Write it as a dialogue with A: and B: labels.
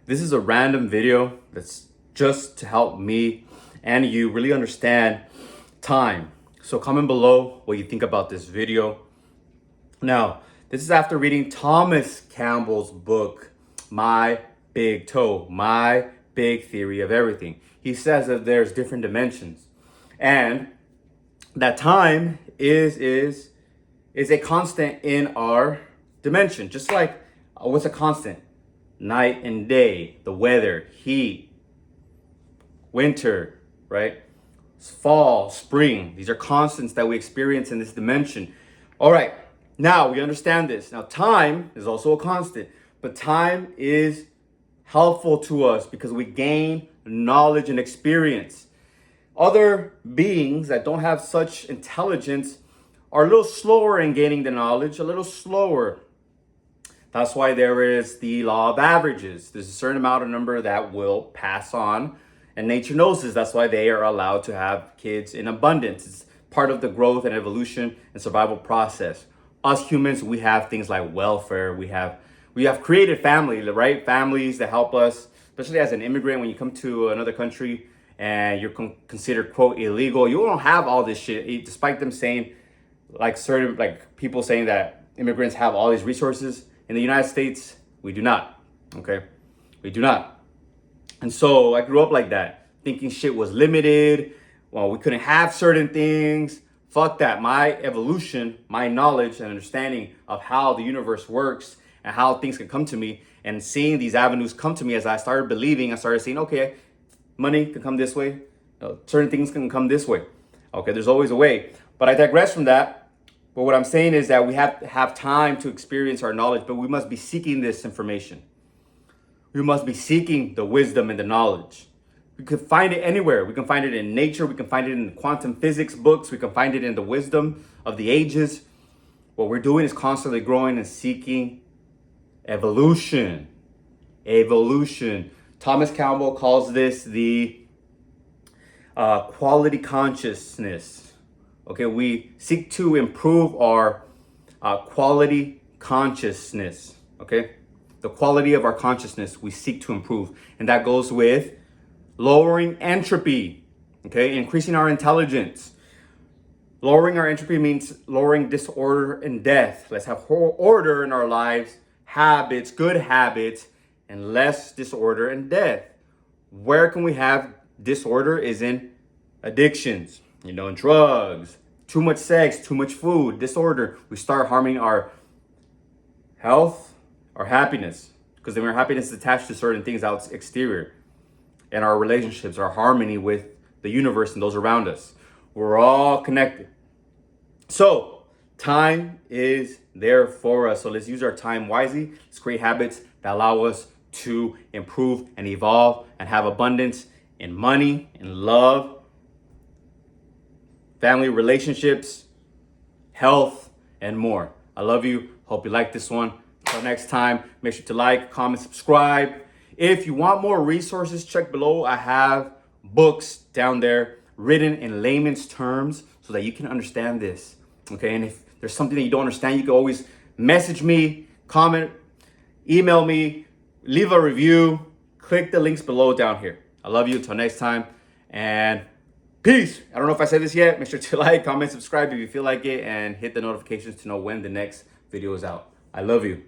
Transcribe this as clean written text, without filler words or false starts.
A: This is a random video that's just to help me and you really understand time. So comment below what you think about this video. Now, this is after reading Thomas Campbell's book, My Big Toe, My Big Theory of Everything. He says that there's different dimensions and that time is a constant in our dimension. Just like what's a constant? Night and day, the weather, heat, winter, right? Fall, spring. These are constants that we experience in this dimension. All right, now we understand this. Now, time is also a constant, but time is helpful to us because we gain knowledge and experience. Other beings that don't have such intelligence are a little slower in gaining the knowledge, a little slower. That's why there is the law of averages. There's a certain amount of number that will pass on, and nature knows this. That's why they are allowed to have kids in abundance. It's part of the growth and evolution and survival process. Us humans, we have things like welfare. We have created family, right? Families that help us, especially as an immigrant. When you come to another country and you're considered quote illegal, you don't have all this shit. Despite them saying, like people saying that immigrants have all these resources. In the United States, we do not, okay? We do not. And so I grew up like that, thinking shit was limited. Well, we couldn't have certain things. Fuck that. My evolution, my knowledge and understanding of how the universe works and how things can come to me, and seeing these avenues come to me as I started believing, I started saying, okay, money can come this way. Certain things can come this way. Okay, there's always a way. But I digress from that. But what I'm saying is that we have to have time to experience our knowledge, but we must be seeking this information. We must be seeking the wisdom and the knowledge. We can find it anywhere. We can find it in nature. We can find it in quantum physics books. We can find it in the wisdom of the ages. What we're doing is constantly growing and seeking evolution. Evolution. Thomas Campbell calls this the quality consciousness. Okay, we seek to improve our quality consciousness. Okay, the quality of our consciousness we seek to improve, and that goes with lowering entropy. Okay, increasing our intelligence. Lowering our entropy means lowering disorder and death. Let's have order in our lives, habits, good habits, and less disorder and death. Where can we have disorder is in addictions. In drugs, too much sex, too much food, disorder. We start harming our health, our happiness, because then our happiness is attached to certain things out exterior, and our relationships, our harmony with the universe and those around us. We're all connected. So time is there for us. So let's use our time wisely. Let's create habits that allow us to improve and evolve and have abundance in money, in love, family relationships, health, and more. I love you. Hope you like this one. Until next time, make sure to like, comment, subscribe. If you want more resources, check below. I have books down there written in layman's terms so that you can understand this. Okay, and if there's something that you don't understand, you can always message me, comment, email me, leave a review, click the links below down here. I love you. Until next time, and peace. I don't know if I said this yet. Make sure to like, comment, subscribe if you feel like it, and hit the notifications to know when the next video is out. I love you.